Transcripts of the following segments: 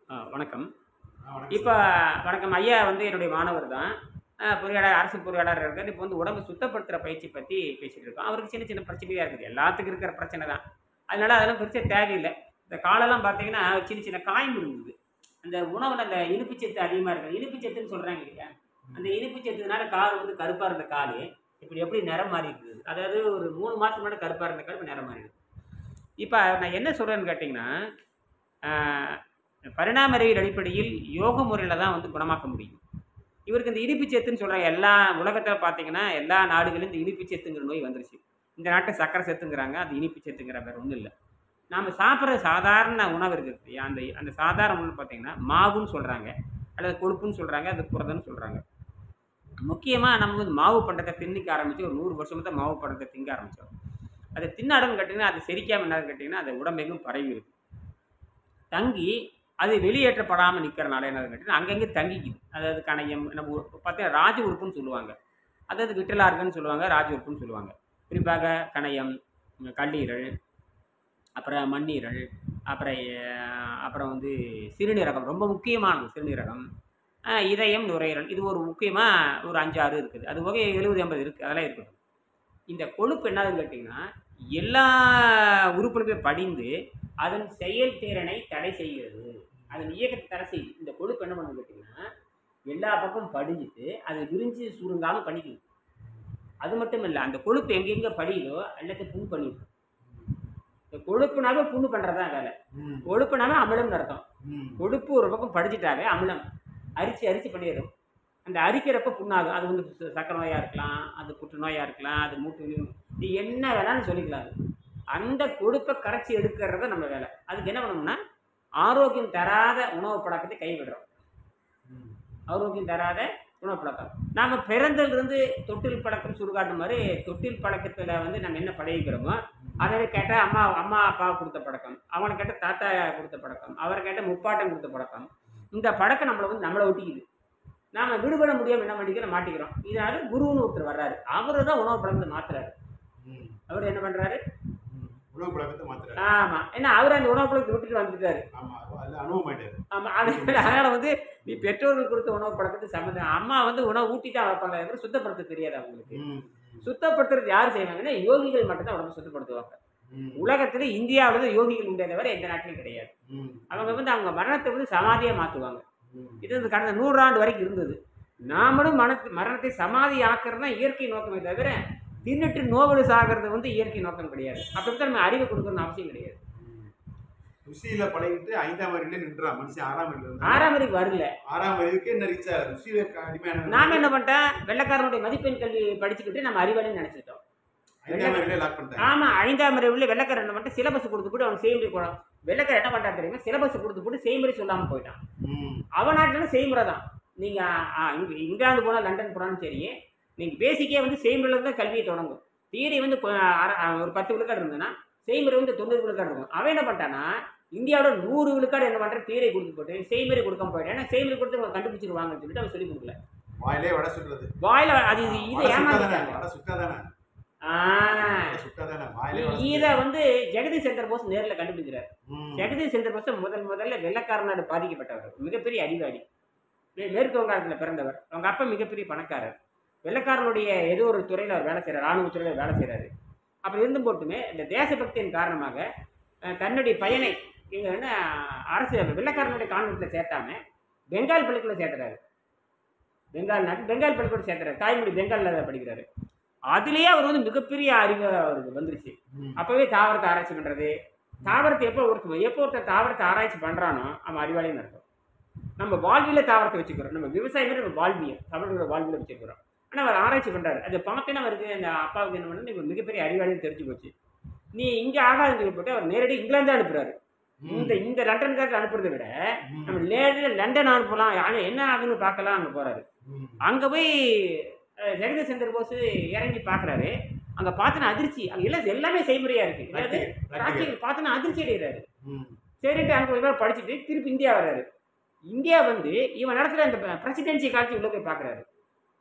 வணக்கம். வணக்கம் இப்ப சார். வணக்கம். ஐயா வந்து என்னுடைய மாணவர் தான். பொறியாளர், அரசு பொறியாளரா இருக்காரு. இப்போ வந்து உடம்பு சுத்தப்படுத்துற பயிற்சி பத்தி பேசிட்டு இருக்கோம். அவருக்கு சின்ன சின்ன பிரச்சனையா இருக்குது. எல்லாத்துக்கும் இருக்கிற பிரச்சனை தான். அதனால அதெல்லாம் பெருசா தேவையில்ல. இந்த காலெல்லாம் பார்த்தீங்கன்னா, சின்ன சின்ன காயம் இருந்தது. அந்த உணவுல அந்த இனிப்பு சத்து அதிகமா இருக்கு. இனிப்பு சத்துன்னு சொல்றாங்க இல்லையா? அந்த ம். இனிப்பு சத்துனால கால் வந்து கருப்பா இருந்த காலு, இப்படி எப்படி நிறம் மாறி இருக்குது. அதாவது ஒரு 3 மாசத்துக்கு முன்னாடி கருப்பா இருந்த கால் இப்ப நிறம் மாறிடுது. இப்ப நான் என்ன சொல்றேன்னு கேட்டீங்கன்னா, ஆ பரிணாம அறிவியல் அடிப்படையில் யோக முறையில தான் வந்து குணமாக்க முடியும். இவருக்கு இந்த இனிப்பு சத்துன்னு சொல்ற எல்லா உலகத்துல பார்த்தீங்கன்னா, எல்லா நாடுகளிலும் இந்த இனிப்பு சத்துங்கிற நோய் வந்துருச்சு. இந்த நாட்டுல சர்க்கரை சத்துங்கிறாங்க. அது இனிப்பு சத்துங்கிற வேற ஒண்ணும் இல்ல. நாம சாப்பிடுற சாதாரண உணவு இருக்கு இல்லையா? அந்த அந்த சாதாரண உணவு பார்த்தீங்கன்னா, மாவுன்னு சொல்றாங்க. அல்லது கொழுப்புன்னு சொல்றாங்க. அது புரதம்னு சொல்றாங்க. முக்கியமா நம்ம வந்து மாவு பண்டத்த திணிக்க ஆரம்பிச்சு ஒரு 100 வருஷமா தான் மாவு பண்டத்த திங்க ஆரம்பிச்சோம். அத தின்னாடன்னு கேட்டீங்கன்னா, அது செரிக்காம என்னன்னு கேட்டீங்கன்னா, அது உடம்பெங்கும் பரவி இருக்கு. தங்கி அது வெளியேற்றப்படாம நிக்கிறனால என்னதுன்னு கேட்டீங்கன்னா, அங்கங்க தங்கிக்குது. அதாவது கணையம் நம்ம பார்த்தீங்கன்னா ராஜ உறுப்புன்னு சொல்லுவாங்க. அதாவது விட்டல் ஆர்கன்னு சொல்லுவாங்க. ராஜ உறுப்புன்னு சொல்லுவாங்க. குறிப்பாக கணையம், கல்லீரல், அப்புறம் மண்ணீரல், அப்புறம் அப்புறம் வந்து சிறுநீரகம் ரொம்ப முக்கியமானது சிறுநீரகம். இதயம், நுரையீரல் இது ஒரு முக்கியமா ஒரு 5, 6 இருக்குது. அது போக 70, 80 இருக்கு. அதெல்லாம் இருக்கட்டும். இந்த கொழுப்பு என்னதுன்னு கேட்டீங்கன்னா, எல்லா உறுப்புகளுமே படிந்து, அதன் செயல்திறனை தடை செய்கிறது. அதன் இயக்கத்தை தடை செய்யுது. இந்த கொழுப்பு என்ன பண்ணுது கேட்டீங்கன்னா, எல்லா பக்கமும் படிஞ்சுட்டு, அது விரிஞ்சு சுருங்காம பண்ணிக்குது. அது மட்டும் இல்ல, அந்த கொழுப்பு எங்கெங்க படியுதோ, எல்லாத்தையும் புண் பண்ணிடும். இந்த கொழுப்புனாவே புண்ணு பண்றது தான் வேலை. ம். கொழுப்புனாவே அமிலம்னு அர்த்தம். ம். கொழுப்பு ஒரு பக்கம் படிஞ்சிட்டாவே அமிலம். அரிச்சு அரிச்சு பண்ணிடும். அந்த அரிக்கிறப்ப புண்ணாகும். அது வந்து சர்க்கரை நோயா இருக்கலாம், அது புற்றுநோயா இருக்கலாம், அது மூட்டு நீ என்ன வேணாலும் சொல்லிக்கலாம் அது. அந்த கொழுப்பை கரைச்சி எடுக்கிறத நம்ம வேலை. அதுக்கு என்ன பண்ணணும்னா, ஆரோக்கியம் தராத உணவு பழக்கத்தை கைவிடுறோம். ம். ஆரோக்கியம் தராத உணவு பழக்கம். நாம பிறந்ததிலிருந்து தொட்டில் பழக்கம் சுடுகாட்டு மாதிரி தொட்டில் பழக்கத்துல வந்து நம்ம என்ன பழகிக்கிறோமோ, அதை கேட்டா அம்மா அம்மா அப்பா கொடுத்த பழக்கம், அவனை கேட்ட தாத்தா கொடுத்த பழக்கம், அவரை கேட்ட முப்பாட்டன் கொடுத்த பழக்கம். இந்த பழக்கம் நம்மளை ஒட்டிக்குது. நாம விடுபட முடியாம என்ன பண்ணிக்கிறோம் மாட்டிக்கிறோம். இதனால குருன்னு ஒருத்தர் வர்றாரு. அவரு தான் உணவு பழக்கத்தை மாத்துறாரு. ம். அவர் என்ன பண்றாரு? ம். உணவு பழக்கத்த மாத்துறாரு. ஆமா. ஏன்னா அவரு அந்த உணவு பழக்கத்தை விட்டுட்டு வந்துட்டாரு. ஆமா. அதுல அனுபவமாயிட்டாரு. ஆமா. அதனால வந்து நீ பெற்றோர்கள் கொடுத்த உணவு பழக்கத்துக்கு சம்மந்தம். அம்மா வந்து உணவு ஊட்டி தான் வளர்ப்பாங்க. இவரு சுத்தப்படுத்த தெரியாது அவங்களுக்கு. ம். சுத்தப்படுத்துறது யார் செய்வாங்கன்னா, யோகிகள் மட்டும் தான் உடம்பு சுத்தப்படுத்துவாங்க. ம். உலகத்துல இந்தியாவுல தான் யோகிகள் உண்டே தவிர எந்த நாட்டிலும் கிடையாது. ம். அவங்க வந்து அவங்க மரணத்தை வந்து சமாதியா மாத்துவாங்க. ம். இது வந்து கடந்த 100 ஆண்டு வரைக்கும் இருந்தது. நாமளும் மரணத்தை சமாதி ஆக்குறது தான் இயற்கை நோக்கமே தவிர, தின்னுட்டு நோவலு சாகிறது வந்து இயற்கை நோக்கம் கிடையாது. அப்படித்தான் நம்ம அறிவை கொடுக்கணும்னு அவசியம் கிடையாது. ம். ருசியில பழகிட்டு 5ஆம் அறிவிலே நின்றான். மனுஷன் 6ஆம் அறிவில இருந்தான். 6ஆம் அறிவுக்கு வரல. 6ஆம் அறிவுக்கே என்ன ரீச் ஆகுது. ருசியில அடிமையான நாம என்ன பண்ணிட்டோம், வெள்ளைக்காரனுடைய மதிப்பெண் கல்வி படிச்சுக்கிட்டு நம்ம அறிவாளின்னு நினைச்சிட்டோம். 5ஆம் அறிவிலே லாக் பண்ணிட்டாங்க. ஆமா. 5ஆம் அறிவுல வெள்ளைக்காரன் என்ன பண்ணிட்டு சிலபஸ் கொடுத்து போட்டு அவன் செய்முறை போடான். வெள்ளைக்காரன் என்ன பண்ணிட்டான் தெரியுமா, சிலபஸ் கொடுத்து போட்டு செய்முறை சொல்லாம போயிட்டான். ம். அவன் நாட்டில செய்முறை தான். நீங்க இங்கிலாந்து போனா லண்டன் போனாலும் சரி, நீங்க பேசிக்கே வந்து செய்முறையில தான் கல்வியை தொடங்கும். தியரி வந்து ஒரு 10 விழுக்காடு இருந்ததுன்னா, செய்முறை வந்து 90 விழுக்காடு இருக்கும். அவன் என்ன பண்ணிட்டான்னா, இந்தியாவோட 100 விழுக்காடு என்ன பண்ற தியரி கொடுத்து போட்டு செய்முறை கொடுக்காம போயிட்டான். ஏன்னா செய்முறை கொடுத்து அவங்க கண்டுபிடிச்சிருவாங்கன்னு சொல்லிட்டு அவன் சொல்லிக் கொடுக்கல. வாயிலே வடை சுடுறது. வாயில அது இது வடை சுட்டாதானே? ஏமாத்திட்டாங்க. வடை சுட்டாதானே? ஆ, வடை சுட்டாதானே? வாயிலே வடை இத சுடுறது. வந்து ஜெகதீஷ் சந்திர போஸ் நேர்ல கண்டுபிடிக்கிறார். ம். ஜெகதீஷ் சந்திர போஸ் முதல்ல வெள்ளைக்காரனாடு பாதிக்கப்பட்டவர். மிகப்பெரிய அறிவாளி. மேற்கு வங்காளத்தில் பிறந்தவர். அவங்க அப்பா மிகப்பெரிய பணக்காரர். வெள்ளைக்காரனுடைய ஏதோ ஒரு துறையில் அவர் வேலை செய்கிறார். ராணுவ துறையில் வேலை செய்கிறாரு. அப்படி இருந்தும் போட்டுமே இந்த தேசபக்தியின் காரணமாக தன்னுடைய பையனை இங்கே என்ன அரசு வெள்ளைக்காரனுடைய கான்வென்ட்டில் சேர்த்தாம பெங்கால் பள்ளிக்கூடம் சேர்த்துறாரு. பெங்கால் நாட்டு பெங்கால் பள்ளிக்கூடம் சேர்த்துறாரு. தாய்மொழி பெங்காலில் படிக்கிறாரு. அதுலேயே அவர் வந்து மிகப்பெரிய அறிவு அவருக்கு வந்துருச்சு. ம். அப்போவே தாவரத்தை ஆராய்ச்சி பண்ணுறது. தாவரத்தை எப்போ ஒருத்தர் தாவரத்தை ஆராய்ச்சி பண்ணுறானோ அவன் அறிவாளின்னு அர்த்தம். நம்ம வாழ்வியல தாவரத்தை வச்சுக்கிறோம். நம்ம விவசாயமே நம்ம வாழ்வியல் தமிழோட வாழ்வியல வச்சுக்கிறோம். ஆனால் அவர் ஆராய்ச்சி பண்ணுறாரு. அதை பார்த்தேன்னா அவருக்கு அந்த அப்பாவுக்கு என்ன பண்ணு இவர் மிகப்பெரிய அறிவாளின்னு தெரிஞ்சு போச்சு. நீ இங்கே ஆகாதுன்னு சொல்லி போட்டு அவர் நேரடி இங்கிலாந்து அனுப்புறாரு. ம். இந்த லண்டன்காரர் அனுப்புறதை விட ம். நம்ம நேரடியாக லண்டன் அனுப்பலாம். ஆனால் என்ன ஆகுதுன்னு பார்க்கலாம் அங்கே போறாரு. ம். அங்கே போய் ஜெகதீஷ் சந்திர போஸ் இறங்கி பார்க்குறாரு. அங்கே பார்த்தோன்னா அதிர்ச்சி. அங்கே எல்லாமே செய்முறையா இருக்கு. அதாவது Practical. பார்த்தோன்னா அதிர்ச்சி அடைகிறாரு. ம். சரின்ட்டு அங்கே ஒரு நாள் படிச்சுட்டு திருப்பி இந்தியா வர்றாரு. இந்தியா வந்து இவன் நடத்துகிற அந்த பிரசிடென்சி காலேஜ் உள்ள போய் பார்க்குறாரு.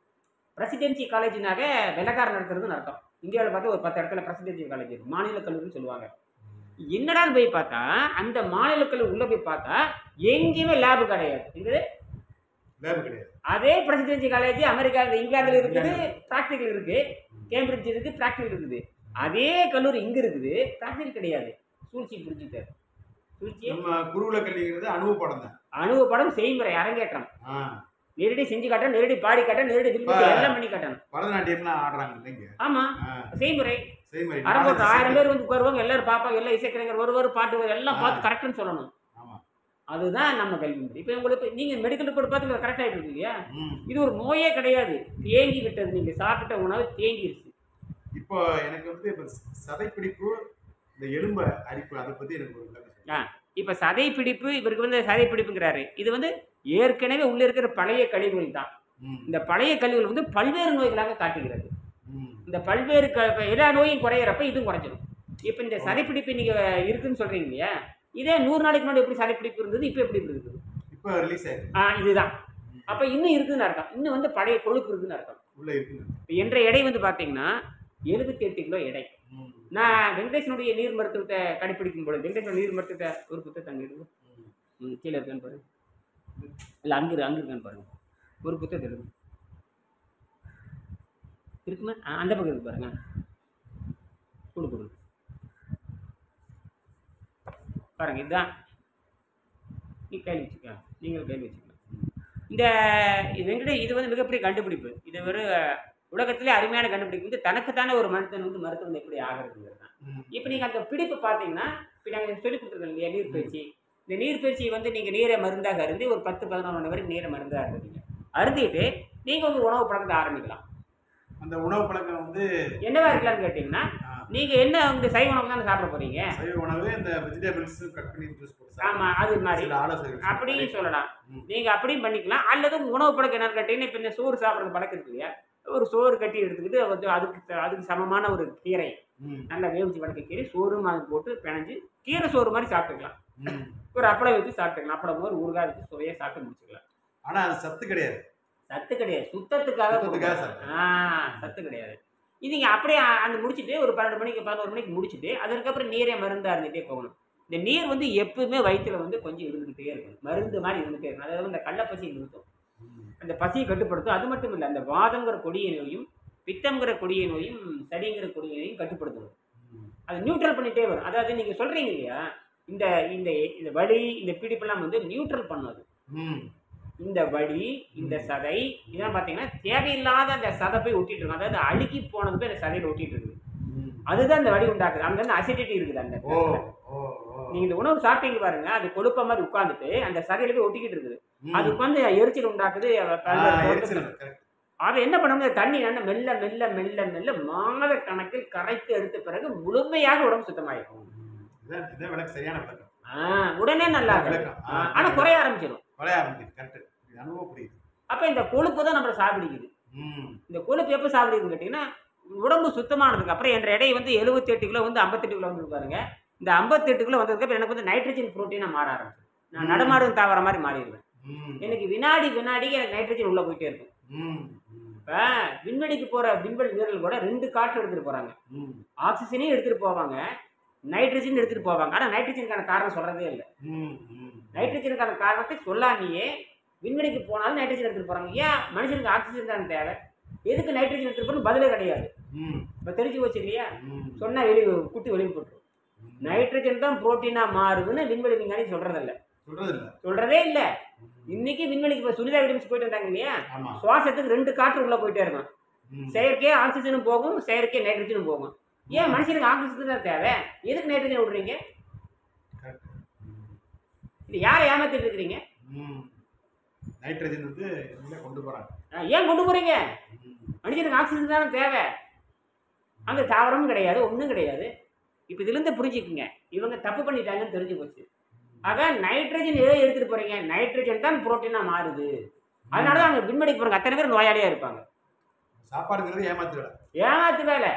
பிரசிடென்சி காலேஜ்னாக வெள்ளக்காரன் நடத்துறதுன்னு அர்த்தம். இந்தியாவில் பார்த்தா ஒரு 10 இடத்துல பிரசிடென்சி காலேஜ் இருக்கு. மாநில கல்லூரின்னு சொல்லுவாங்க. என்னடான்னு போய் பார்த்தா அந்த மாநிலத்தில் உள்ள போய் பார்த்தா எங்கேயுமே லேபு கிடையாது. எங்கே லேப் கிடையாது. அதே பிரசிடென்சி காலேஜ் அமெரிக்கா இங்கிலாந்துல இருக்குது, ப்ராக்டிக்கல் இருக்கு. கேம்பிரிட்ஜ் இருக்கு, ப்ராக்டிக்கல் இருக்குது. அதே கல்லூரி இங்க இருக்குது, ப்ராக்டிக்கல் கிடையாது. சூழ்ச்சி புரிஞ்சுட்டார். சூழ்ச்சி நம்ம குருகுல கல்விங்கிறது அனுபவ படம் தான். அனுபவ படம், செய்முறை, அரங்கேற்றம். நேரடி செஞ்சு காட்டணும், நேரடி பாடி காட்டணும், நேரடி எல்லாம் பண்ணி காட்டணும். பரதநாட்டியம்லாம் ஆடுறாங்க இல்லைங்க. ஆமா, செய்முறை. அரங்கேற்றம் 1000 பேர் வந்து உட்காருவாங்க, எல்லாரும் பார்ப்பாங்க, எல்லாம் இசைக்கலைஞர் ஒரு பாட்டு எல்லாம் பார்த்து கரெக்ட்னு சொல்லணும். அதுதான் நம்ம கல்வி முறை. இப்போ உங்களுக்கு நீங்க மெடிக்கல் ரிப்போர்ட் பார்த்து கரெக்ட் ஆகிட்டு இருக்கு இல்லையா? இது ஒரு நோயே கிடையாது, தேங்கி விட்டது. நீங்க சாப்பிட்ட உணவு தேங்கிருச்சு. இப்போ எனக்கு வந்து இப்போ சதைப்பிடிப்பு, இந்த எலும்பு அரிப்பு, அதை பத்தி எனக்கு ஒரு இப்போ சதைப்பிடிப்பு, இவருக்கு வந்து சதைப்பிடிப்புங்கிறாரு. இது வந்து ஏற்கனவே உள்ள இருக்கிற பழைய கழிவுகள் தான். இந்த பழைய கழிவுகள் வந்து பல்வேறு நோய்களாக காட்டுகிறது. இந்த பல்வேறு எல்லா நோயும் குறையிறப்ப இதுவும் குறைஞ்சிடும். இப்போ இந்த சதைப்பிடிப்பு நீங்க இருக்குன்னு சொல்றீங்க இல்லையா? இதே 100 நாளைக்கு முன்னாடி எப்படி சதைப்பிடிப்பு இருந்தது, இப்போ எப்படி இருக்குது? இப்போ ரிலீஸ் ஆயிருக்கு. இதுதான். அப்போ இன்னும் இருக்குதுன்னு அர்த்தம். இன்னும் வந்து பழைய கொழுப்பு இருக்குதுன்னு அர்த்தம். உள்ள இருக்கு. என்ற எடை வந்து பார்த்தீங்கன்னா 78 கிலோ எடை. நான் வெங்கடேசனுடைய நீர் மருத்துவத்தை கடைப்பிடிக்கும் பொழுது, வெங்கடேசன் நீர் மருத்துவத்தை ஒரு புத்தகத்தை அங்கே இருக்கு, கீழே இருக்கான்னு பாருங்க. இல்லை அங்கே இருக்கான்னு பாருங்க. ஒரு புத்தகத்தை இருக்கு இருக்குமா? அந்த பக்கம் இருக்கு பாருங்க. கொடுங்க பாருங்க. இதுதான். நீ கையில் வச்சுக்கலாம், நீங்கள் கையில் வச்சுக்கலாம். இந்த இது வந்து மிகப்பெரிய கண்டுபிடிப்பு. இது ஒரு உலகத்திலே அருமையான கண்டுபிடிப்பு. வந்து தனக்குத்தானே ஒரு மனுஷன் வந்து மருத்துவம் எப்படி ஆகிறதுங்கிறது தான். இப்போ நீங்கள் அந்த பிடிப்பு பார்த்தீங்கன்னா, இப்போ நாங்கள் சொல்லிக் கொடுத்துருக்கோம் இல்லையா, நீர்பயிற்சி. இந்த நீர்பயிற்சியை வந்து நீங்கள் நீரை மருந்தாக அருந்தி ஒரு 10-11 மணி வரைக்கும் நீரை மருந்தாக அருந்துவீங்க. அருந்திட்டு நீங்கள் உங்கள் உணவு பழக்கத்தை ஆரம்பிக்கலாம். அந்த உணவு பழக்கம் வந்து என்னவா இருக்கலாம்னு கேட்டிங்கன்னா, நீங்கள் என்ன இந்த சைவ உணவு தானே சாப்பிட போகிறீங்க. சைவ உணவு இந்த வெஜிடபிள்ஸ் கட் பண்ணி ஜூஸ் போட்டு. ஆமாம், அது மாதிரி அப்படியும் சொல்லலாம். நீங்கள் அப்படியும் பண்ணிக்கலாம். அல்லது உணவு பழக்கம் என்னன்னு கேட்டிங்கன்னா, இப்போ இந்த சோறு சாப்பிட்றது பழக்கம் இருக்கு இல்லையா, ஒரு சோறு கட்டி எடுத்துக்கிட்டு அதுக்கு சமமான ஒரு கீரை, நல்லா வேவிச்சு வளர்க்க கீரை, சோறும் அது போட்டு பிணைஞ்சு கீரை சோறு மாதிரி சாப்பிட்டுக்கலாம். ஒரு அப்பளம் வச்சு சாப்பிட்டுக்கலாம். அப்பளம் ஒரு ஊறுகாய் வச்சு சுவையாக சாப்பிட்டு முடிச்சுக்கலாம். ஆனால் அது சத்து கிடையாது. சத்து கிடையாது, சுத்தத்துக்காக. சத்து கிடையாது. இது நீங்கள் அப்படியே அந்த முடிச்சுட்டு ஒரு 12 மணிக்கு 11 மணிக்கு முடிச்சுட்டு அதுக்கப்புறம் நீரை மருந்தாக இருந்துகிட்டே போகணும். இந்த நீர் வந்து எப்பவுமே வயிற்றுல வந்து கொஞ்சம் இருந்துகிட்டே இருக்கணும், மருந்து மாதிரி இருந்துகிட்டே இருக்கணும். அதாவது இந்த கள்ளப்பசி நிறுத்தும், அந்த பசியை கட்டுப்படுத்தும். அது மட்டும் இல்லை, அந்த வாதங்கிற கொடிய நோயும், பித்தம்ங்கிற கொடிய நோயும், சடிங்கிற கொடிய நோயும் கட்டுப்படுத்தணும். அது நியூட்ரல் பண்ணிகிட்டே வரும். அதாவது நீங்கள் சொல்கிறீங்க இல்லையா, இந்த இந்த இந்த வலி, இந்த பிடிப்பெல்லாம் வந்து நியூட்ரல் பண்ணது. இந்த வலி, இந்த சதை, இதெல்லாம் பார்த்தீங்கன்னா தேவையில்லாத அந்த சதை போய் ஒட்டிட்டு இருக்கும். அதாவது அழுக்கி போனது போய் அந்த சதையில் ஒட்டிட்டு இருக்குது. அதுதான் அந்த வலி உண்டாக்குது. அங்கே வந்து அசிடிட்டி இருக்குது. அந்த நீங்கள் இந்த உணவு சாப்பிட்டீங்க பாருங்க, அது கொழுப்ப மாதிரி உட்காந்துட்டு அந்த சதையில போய் ஒட்டிக்கிட்டு இருக்குது. அது உட்காந்து எரிச்சல் உண்டாக்குது. அதை என்ன பண்ணணும், தண்ணி நல்லா மெல்ல மெல்ல மெல்ல மெல்ல மாத கணக்கில் கரைத்து எடுத்த பிறகு முழுமையாக உடம்பு சுத்தமாயிருக்கும். உடனே நல்லா இருக்கும். ஆனா குறைய ஆரம்பிச்சிடும். அப்ப இந்த கொழுப்பு தான் நம்மளை சாப்பிடுக்குது. இந்த கொழுப்பு எப்ப சாப்பிடுக்குன்னு கேட்டீங்கன்னா, உடம்பு சுத்தமானதுக்கு அப்புறம் என்ற எடை வந்து 78 கிலோ வந்து 58 கிலோ வந்து பாருங்க. இந்த 58 கிலோ வந்ததுக்கு அப்புறம் எனக்கு வந்து நைட்ரஜன் புரோட்டீனா மாற ஆரம்பிச்சு. நான் நடமாடும் தாவர மாதிரி மாறிடுவேன். எனக்கு வினாடி வினாடிக்கு எனக்கு நைட்ரஜன் உள்ள போயிட்டே இருக்கும். இப்ப விண்வெளிக்கு போற விண்வெளி வீரர்கள் கூட 2 காற்று எடுத்துட்டு போறாங்க. ஆக்சிஜனையும் எடுத்துட்டு போவாங்க, நைட்ரஜன் எடுத்துட்டு போவாங்க. ஆனா நைட்ரஜனுக்கான காரணம் சொல்றதே இல்லை. நைட்ரஜனுக்கான காரணத்தை சொல்லாமையே விண்வெளிக்கு போனாலும் நைட்ரஜன் எடுத்துட்டு போறாங்க. ஏன்? மனுஷனுக்கு ஆக்சிஜன் தான் தேவை. எதுக்கு நைட்ரஜன் எடுத்துட்டு போகணும் பதிலே கிடையாது. இப்ப தெரிஞ்சு போச்சு இல்லையா? சொன்னா குட்டி வெளியே போட்டுரும். நைட்ரஜன் தான் புரோட்டீனா மாறுதுன்னு விண்வெளி விஞ்ஞானி சொல்றதே இல்லை. இன்னைக்கு விண்வெளிக்கு இப்போ சுனிதா வில்லியம்ஸ் போயிட்டு வந்தாங்க இல்லையா, சுவாசத்துக்கு 2 காற்று உள்ள போயிட்டே இருக்கும். செயற்கை ஆக்சிஜனும் போகும், செயற்கை நைட்ரஜனும் போகும். ஏன்? மனுஷனுக்கு ஆக்சிஜன் தான் தேவை, எதுக்கு நைட்ரஜன் விடுறீங்க? இது யாரை ஏமாத்திட்டு இருக்கிறீங்க? நைட்ரஜன் வந்து கொண்டு போறாங்க. ஏன் கொண்டு போறீங்க? மனுஷனுக்கு ஆக்சிஜன் தானே தேவை. அங்கே தாவரமும் கிடையாது, ஒன்றும் கிடையாது. இப்போ இதுலேருந்து புரிஞ்சுக்குங்க, இவங்க தப்பு பண்ணிட்டாங்கன்னு தெரிஞ்சு போச்சு. ஆக நைட்ரஜன் எதை எடுத்துட்டு போறீங்க? நைட்ரஜன் தான் புரோட்டீனா மாறுது. அதனால தான் அங்கே விண்வெளிக்கு போறாங்க. அத்தனை பேர் நோயாளியா இருப்பாங்க. சாப்பாடுங்கிறது ஏமாத்து வேலை.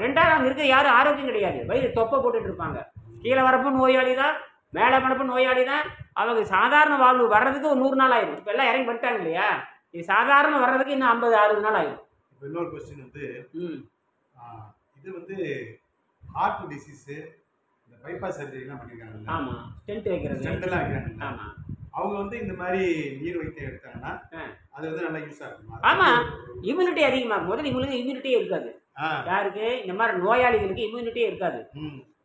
ரெண்டாவது அங்கே இருக்க யாரும் ஆரோக்கியம் கிடையாது. வயிறு தொப்பை போட்டுட்டு இருப்பாங்க. கீழே வரப்போ நோயாளி தான், மேலே பண்ணப்போ நோயாளி தான். அவங்க சாதாரண வாழ்வு வர்றதுக்கு ஒரு 100 நாள் ஆயிடும். இப்போ எல்லாம் இறங்கி பண்ணிட்டாங்க இல்லையா, இது சாதாரண வர்றதுக்கு இன்னும் 50-60 நாள் ஆயிடும். இப்போ இன்னொரு கொஸ்டின் வந்து, இது வந்து ஹார்ட் டிசீஸு, பைபாஸ் சர்ஜரிலாம் பண்ணிருக்காங்கல்ல, ஆமா ஸ்டென்ட் வைக்கிறது. ஸ்டெண்ட் எல்லாம் வைக்கிறாங்கல்ல, ஆமா அவங்க வந்து இந்த மாதிரி நீர் வைத்தியம் எடுத்தாங்கன்னா ஆ. அது வந்து நல்லா யூஸா இருக்கும். ஆமா இம்யூனிட்டி அதிகமாகும். முதல்ல இவங்களுக்கு இம்யூனிட்டியே இருக்காது. யாருக்கு இந்த மாதிரி நோயாளிகளுக்கு இம்யூனிட்டியே இருக்காது.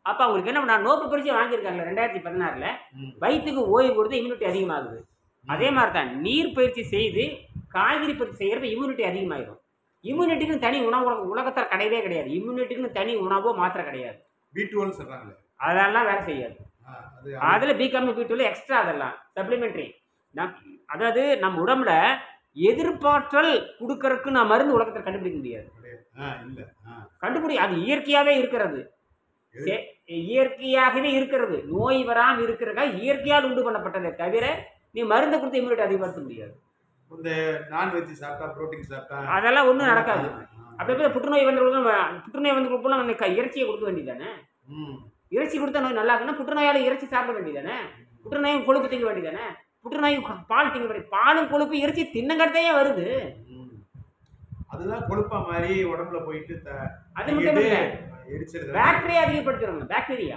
அப்ப அவங்களுக்கு என்ன பண்ணா நோபல் பரிசு வாங்கியிருக்காங்க 2016ல. வயிற்றுக்கு ஓய்வு கொடுத்து இம்யூனிட்டி அதிகமாகுது. அதே மாதிரி தான் நீர் பயிற்சி செய்து காய்கறி பயிற்சி செய்யறப்ப இம்யூனிட்டி அதிகமாயிடும். இம்யூனிட்டிக்குன்னு தனி உணவு உலகத்தில் கிடையவே கிடையாது. இம்யூனிட்டிக்குன்னு தனி உணவோ மாத்திரை கிடையாது. B12 சொல்றாங்களே அதெல்லாம் வேலை செய்யாது. அதில் B12 B12 எக்ஸ்ட்ரா அதெல்லாம் சப்ளிமெண்ட்ரி. அதாவது நம்ம உடம்புல எதிர்பார்த்தல் கொடுக்கறதுக்கு நான் மருந்து உலகத்தில் கண்டுபிடிக்க முடியாது. அது இயற்கையாகவே இருக்கிறது. இயற்கையாகவே இருக்கிறது. நோய் வராமல் இருக்கிறதா இயற்கையால் உண்டு பண்ணப்பட்டதை தவிர நீ மருந்து கொடுத்து இம்யூனிட்டி அதிகப்படுத்த முடியாது. இந்த நான்வெஜ் சாப்பிட்டா புரோட்டீன் சாப்பிட்டா அதெல்லாம் ஒன்றும் நடக்காது. அப்படியே புற்றுநோய் வந்து இறைச்சியை கொடுக்க வேண்டியதானே. இறைச்சி கொடுத்தா நோய் நல்லா இருக்குன்னா புற்றுநோயால் இறைச்சி சாப்பிட வேண்டியதானே. புற்றுநோயும் கொழுப்பு திங்க வேண்டியதானே. புற்றுநோயும் பால் திங்க வேண்டிய பாலும் கொழுப்பு இறைச்சி தின்னங்கடத்தையே வருது. அதுதான் கொழுப்பா மாதிரி உடம்புல போயிட்டு அது மட்டும் இல்லை பாக்டீரியா அதிகப்படுத்துறாங்க. பாக்டீரியா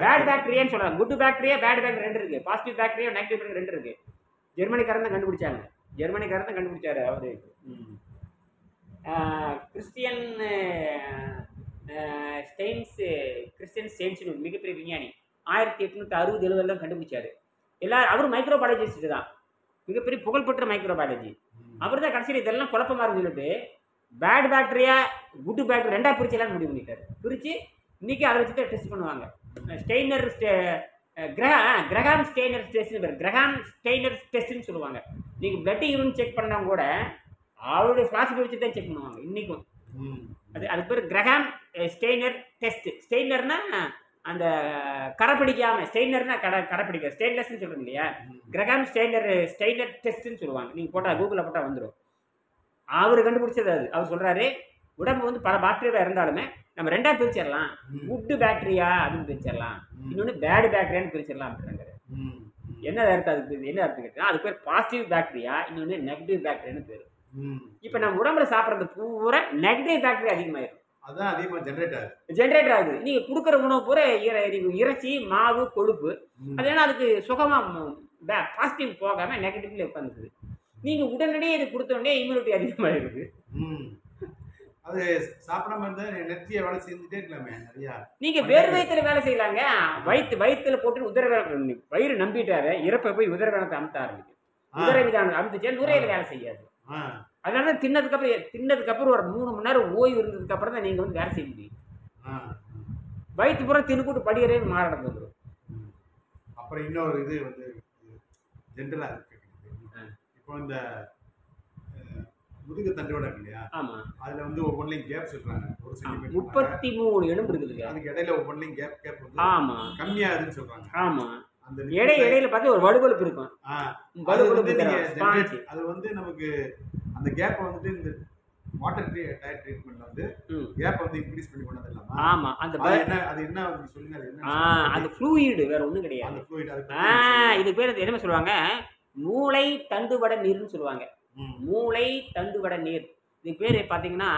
பேட் பாக்டீரியான்னு சொல்றாங்க. குட் பாக்டீரியா பேட் பாக்டீரியா ரெண்டு இருக்கு. பாசிட்டிவ் பாக்டீரியா நெகட்டிவ் பாக்டீரியா ரெண்டு இருக்கு. ஜெர்மனிக்காரன் தான் கண்டுபிடிச்சாங்க. ஜெர்மனிக்காரன் தான் கண்டுபிடிச்சாரு அவரு. கிறிஸ்டியன் ஸ்டெயின்ஸ் மிகப்பெரிய விஞ்ஞானி 1860-70 கண்டுபிடிச்சாரு. எல்லாரும் அவரும் மைக்ரோபாலஜிஸ்ட் தான். மிகப்பெரிய புகழ்பெற்ற மைக்ரோபாலஜி. அவர் தான் கடைசியில் இதெல்லாம் குழப்பமா இருந்து சொல்லிட்டு பேட் பாக்டீரியா குட் பாக்டீரியா ரெண்டா பிரிச்சு எல்லாம் முடிவு பண்ணிட்டாரு. பிரிச்சு இன்னைக்கு அதை வச்சு தான் டெஸ்ட் பண்ணுவாங்க. ஸ்டெய்னர் கிரஹாம் ஸ்டெய்னர் டெஸ்ட் பேர். கிரஹாம் ஸ்டெய்னர் டெஸ்ட்னு சொல்லுவாங்க. நீங்கள் பிளட் யூரின் செக் பண்ணவங்க கூட அவருடைய ஃபிளாஸ்பி வச்சு தான் செக் பண்ணுவாங்க இன்னைக்கும். அது பேர் கிரஹாம் ஸ்டெய்னர் டெஸ்ட். ஸ்டெய்னர்னா அந்த கரை பிடிக்காம, ஸ்டெய்னர்னா கரை பிடிக்க ஸ்டெயின்லெஸ்ன்னு சொல்கிறோம் இல்லையா. கிரஹாம் ஸ்டெய்னர் டெஸ்ட்னு சொல்லுவாங்க. நீங்கள் போட்டால் கூகுளில் போட்டால் வந்துடும். அவர் கண்டுபிடிச்சது அது. அவர் சொல்கிறாரு உடம்பு வந்து பல பாக்டீரியா இருந்தாலுமே நம்ம ரெண்டா பிரிச்சிடலாம். குட் பாக்டீரியா அப்படின்னு பிரிச்சிடலாம், இன்னொன்று பேட் பாக்டீரியான்னு பிரிச்சிடலாம் அப்படின்றாங்க. என்ன அர்த்தம் அதுக்கு? என்ன அர்த்தம் கேட்டீங்கன்னா அது பேர் பாசிட்டிவ் பாக்டீரியா, இன்னொன்று நெகட்டிவ் பாக்டீரியான்னு பேர். இப்போ நம்ம உடம்புல சாப்பிட்றது பூரா நெகட்டிவ் பாக்டீரியா அதிகமாயிடும். அதான் அதிகமாக ஜென்ரேட் ஆகுது. நீங்கள் கொடுக்குற உணவு பூரா இறைச்சி மாவு கொழுப்பு. அது ஏன்னா அதுக்கு சுகமாக பாசிட்டிவ் போகாமல் நெகட்டிவ்ல உட்காந்துக்குது. நீங்கள் உடனடியே இது கொடுத்த உடனே இம்யூனிட்டி அதிகமாகிருக்கு. அது சாப்பிடாம இருந்தா நெத்திய வேலை செஞ்சுட்டே இருக்கலாமே நிறையா. நீங்க வேறு வயிற்றுல வேலை செய்யலாங்க. வயிற்றுல போட்டு உதரவேனம் வயிறு நம்பிட்டாரு இறப்பை போய் உதரவேனத்தை அமுத்த ஆரம்பிக்கும். உதரவிதானம் அமுத்துச்சா நுரையில வேலை செய்யாது. அதனால தின்னதுக்கு அப்புறம் ஒரு 3 மணி நேரம் ஓய்வு இருந்ததுக்கு அப்புறம் தான் நீங்க வந்து வேலை செய்ய முடியும். வயிற்று பூரா தின்னுக்கூட்டு படிக்கிறே மாறடம் வந்துடும். அப்புறம் இன்னொரு இது வந்து ஜென்ரலா இருக்கு. இப்போ இந்த முதுகு தண்டுவடை இல்லையா, ஆமா, அதுல வந்து ஒவ்வொன்றையும் கேப் சொல்றாங்க. 1 சென்டிமீட்டர் 33 எலும்பு இருக்குது. அதுக்கு இடையில ஒவ்வொன்றையும் கேப் வந்து ஆமா கம்மியாதுன்னு சொல்றாங்க. ஆமா, அந்த இடையில பார்த்து ஒரு வலுவலுப்பு இருக்கும். அது வந்து நமக்கு அந்த கேப் வந்துட்டு இந்த வாட்டர் டயர் ட்ரீட்மெண்ட்ல வந்து கேப் வந்து இன்க்ரீஸ் பண்ணி கொண்டு வந்துடலாமா? ஆமா, அந்த அது என்ன சொல்லுங்க. அது என்ன? அது ஃப்ளூயிட், வேற ஒண்ணும் கிடையாது. அந்த ஃப்ளூயிட் இது பேர் என்ன சொல்லுவாங்க? மூளை தண்டுவட நீர்னு சொல்லுவாங்க. மூளை தண்டுவட நீர். இது பேர் பார்த்தீங்கன்னா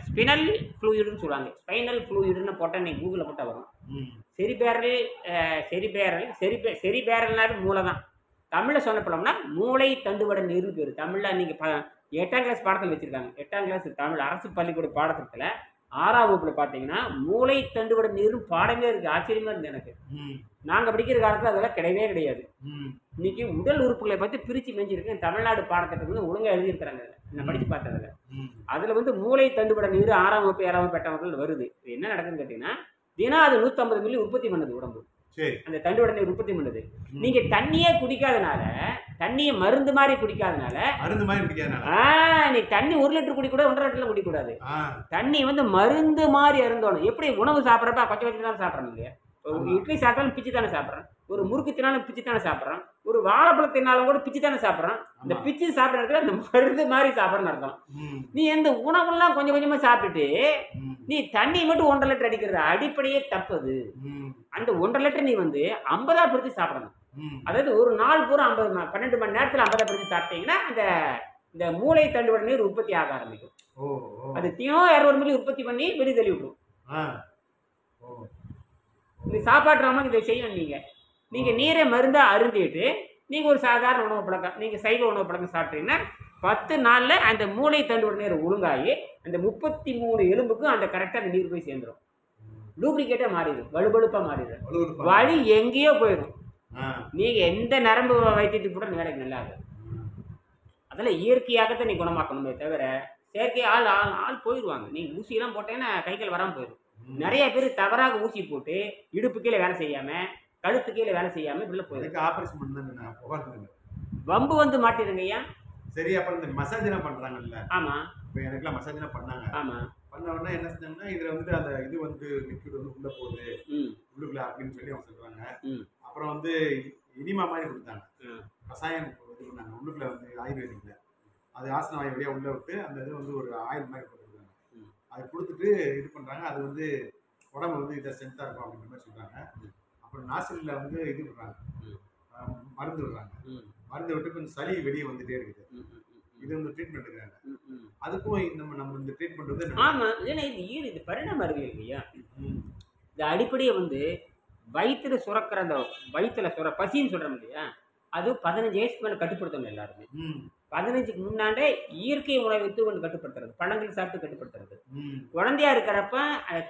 ஸ்பினல் ஃப்ளூயிடுன்னு சொல்லுவாங்க. ஸ்பைனல் ஃப்ளூயிடுன்னு போட்டால் நீங்கள் கூகுளில் போட்டால் வரும். செரிபேரல்னாலும் மூளை தான். தமிழில் சொன்ன போனோம்னா மூளை தண்டுவட நீர்னு பேர். தமிழில் நீங்கள் 8ஆம் கிளாஸ் பாடத்தில் வச்சுருக்காங்க. 8ஆம் கிளாஸ் தமிழ் அரசு பள்ளிக்கூட பாடத்திட்டத்தில் 6ஆம் வகுப்பில் பார்த்தீங்கன்னா மூளை தண்டுவட நீர்னு பாடமே இருக்குது. ஆச்சரியமாக இருந்தது எனக்கு. நாங்கள் படிக்கிற காலத்தில் அதெல்லாம் கிடையவே கிடையாது. இன்னைக்கு உடல் உறுப்புகளை பற்றி பிரித்து மெஞ்சிருக்கு. தமிழ்நாடு பாடத்திட்டத்தில் வந்து ஒழுங்காக எழுதியிருக்கிறாங்க. நான் படித்து பார்த்ததில்ல. அதில் வந்து மூளை தண்டுவட நீர் 6ஆம் வகுப்பு 7ஆம் வகுப்பு 8ஆம் வகுப்பில் வருது. என்ன நடக்குதுன்னு கேட்டிங்கன்னா தினம் அது 150 மில்லி உற்பத்தி பண்ணுது உடம்பு. அந்த தண்டுவட நீர் உற்பத்தி பண்ணுது. நீங்க தண்ணியே குடிக்காதனால, தண்ணியை மருந்து மாதிரி குடிக்காதனால, நீ தண்ணி 1 லிட்டர் குடிக்கூடாது, 1.5 லிட்டர்ல குடிக்கூடாது. தண்ணி வந்து மருந்து மாதிரி அருந்தோணும். எப்படி உணவு சாப்பிட்றப்ப கொஞ்சம் கொஞ்சம் தான் சாப்பிட்றோம் இல்லையா? ஒரு இட்லி சாப்பிட்டாலும் பிச்சு தானே சாப்பிட்றோம். ஒரு முறுக்கு தினாலும் பிச்சு தானே சாப்பிட்றோம். ஒரு வாழைப்பழம் தின்னாலும் கூட பிச்சு தானே சாப்பிட்றோம். இந்த பிச்சு சாப்பிட்றதுல அந்த மருந்து மாதிரி சாப்பிட்றன்னு அர்த்தம். நீ இந்த உணவுலாம் கொஞ்சம் கொஞ்சமா சாப்பிட்டுட்டு நீ தண்ணி மட்டும் 1.5 லிட்டர் அடிக்கிறது அடிப்படையே தப்புது. அந்த 1.5 லிட்டர் நீ வந்து 50ஆ பிரித்து சாப்பிடணும். அதாவது ஒரு நாள் பூரா 12 மணி நேரத்தில் 50ஆ பிரித்து சாப்பிட்டீங்கன்னா இந்த மூளை தண்டுவட நீர் உற்பத்தி ஆக ஆரம்பிக்கும். அது தினம் 200 மில்லி உற்பத்தி பண்ணி வெளியே தள்ளி விட்டுரும். இந்த சாப்பாட்டு இதை செய்யணும். நீங்கள் நீரை மருந்தாக அருந்திட்டு நீங்கள் ஒரு சாதாரண உணவு பழக்கம், நீங்கள் சைவ உணவு பழக்கம் சாப்பிட்டீங்கன்னா 10 நாளில் அந்த மூளை தண்டுவட நீர் ஒழுங்காகி அந்த 33 எலும்புக்கும் அந்த கரெக்டாக அந்த நீர் போய் சேர்ந்துடும். டூப்ளிகேட்டாக மாறிடும், வலுவழுப்பாக மாறிடும், வலி எங்கேயோ போயிடும். நீங்கள் எந்த நரம்பு வைத்தியத்துக்கு கூட அந்த வேலைக்கு நல்லா இருக்கும். அதெல்லாம் இயற்கையாகத்தான் நீ குணமாக்கணுமே தவிர செயற்கை ஆள் போயிடுவாங்க. நீங்கள் ஊசியெல்லாம் போட்டேன்னா கைகள் வராமல் போயிடும். நிறைய பேர் தவறாக ஊசி போட்டு இடுப்பு கீழே வேலை செய்யாமல், கழுத்து கீழே வேலை செய்யாமல் இப்படில போயிடும். ஆப்ரேஷன் பண்ண வம்பு வந்து மாட்டிடுங்க ஐயா. சரி, அப்புறம் இந்த மசாஜ்லாம் பண்ணுறாங்கல்ல? ஆமாம். இப்போ எனக்குலாம் மசாஜ்லாம் பண்ணாங்க. ஆமாம். பண்ண உடனே என்ன செஞ்சாங்கன்னா, இதில் வந்து அந்த இது வந்து லிக்விட் வந்து உள்ளே போகுது உள்ளுக்குள்ள அப்படின்னு சொல்லி அவங்க சொல்கிறாங்க. அப்புறம் வந்து இனிமா மாதிரி கொடுத்தாங்க, கஷாயம் இது பண்ணாங்க உள்ளுக்குள்ள வந்து ஆயுர்வேதிக்கில். அது ஆசன வாயு வழியாக உள்ளே விட்டு அந்த இது வந்து ஒரு ஆயில் மாதிரி கொடுத்துருக்காங்க. அதை கொடுத்துட்டு இது பண்ணுறாங்க. அது வந்து உடம்பு வந்து இதை ஸ்ட்ரென்த்தாக இருக்கும் அப்படின்ற மாதிரி சொல்கிறாங்க. அப்புறம் நாசிலில் வந்து இது விடுறாங்க, மருந்து விடுறாங்க. மருந்து விட்டு கொஞ்சம் சளி வெளியே வந்துட்டே இருக்குது. இது வந்து ட்ரீட்மெண்ட் எடுக்கிறாங்க. அதுக்கும் நம்ம இந்த ட்ரீட்மெண்ட் வந்து ஆமாம். ஏன்னா இது பரிணாம அறிவியல் இல்லையா? இந்த அடிப்படையை வந்து வயிற்றுல சுரக்கிற அந்த வயிற்றுல பசின்னு சொல்கிறோம் இல்லையா, அது 15 வயசுக்கு மேலே கட்டுப்படுத்தணும் எல்லாருமே. 15க்கு முன்னாண்டே இயற்கை உணவை வைத்து கொண்டு கட்டுப்படுத்துறது, பழங்கள் சாப்பிட்டு கட்டுப்படுத்துறது. குழந்தையா இருக்கிறப்ப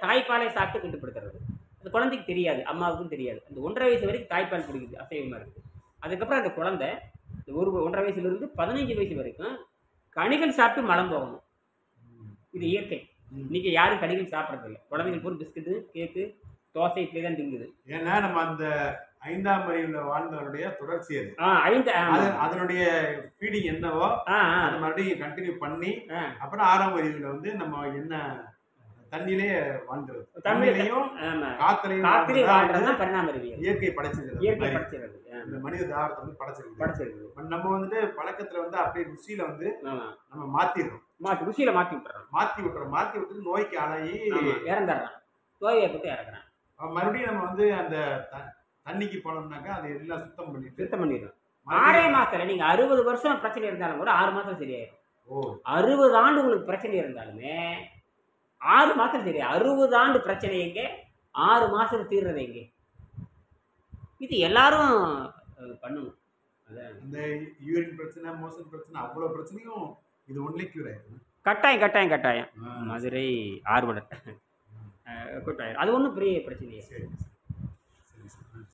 தாய்ப்பாலை சாப்பிட்டு கட்டுப்படுத்துறது. அந்த குழந்தைக்கு தெரியாது, அம்மாவுக்கும் தெரியாது. அந்த 1.5 வயசு வரைக்கும் தாய்ப்பால் குடிக்குது, அசைவமாக இருக்குது. அதுக்கப்புறம் அந்த குழந்தை 1.5 வயசுலேருந்து 15 வயசு வரைக்கும் கனிகள் சாப்பிட்டு மலம் போகணும். இது இயற்கை. இன்னைக்கு யாரும் கனிகள் சாப்பிட்றதில்ல. குழந்தைகள் பூரா பிஸ்கட்டு, கேக்கு, தோசை இப்படி தான் திங்குது. ஏன்னா நம்ம அந்த 5ஆம் அறிவுல வாழ்ந்தவருடைய தொடர்ச்சி அது. அதனுடைய ஃபீடிங் என்னவோ அது மறுபடியும் கண்டினியூ பண்ணி அப்புறம் 6ஆம் அறிவுல வந்து நம்ம என்ன தண்ணியிலே வாழ்ந்துறது, தண்ணியிலையும் காத்திலையும் வாழ்றது பரிணாம அறிவியல். இயற்கை படைச்சிருக்கிறது. இந்த மனித தாவரத்தை வந்து படைச்சிருக்கு. நம்ம வந்துட்டு பழக்கத்துல வந்து அப்படியே ருசியில வந்து நம்ம மாத்திடுறோம். ருசியில மாத்தி விட்டுட்டு நோய்க்கு ஆளாகி இறந்துடுறான். நோயை பற்றி இறக்குறான். மறுபடியும் நம்ம வந்து அந்த தண்ணிக்கு போனோம்னாக்கா அதை எல்லாம் சுத்தம் பண்ணிடுறோம். 6 மாசத்துல நீங்க 60 வருஷம் பிரச்சனை இருந்தாலும் கூட 6 மாசம் சரியாயிடும். 60 ஆண்டு உங்களுக்கு பிரச்சனை இருந்தாலுமே 6 மாசம் சரி. 60 ஆண்டு பிரச்சனை எங்கே, 6 மாசம் தீர்றது எங்கே? இது எல்லாரும் பண்ணணும். இந்த யூரின் பிரச்சனை, மோஷன் பிரச்சனை, அவ்வளோ பிரச்சனையும் இது ஒன்லி கியூர் ஆயிடும். கட்டாயம். மதுரை ஆர்வலர் கூட்டாயிரும். அது ஒன்றும் பெரிய பிரச்சனையே.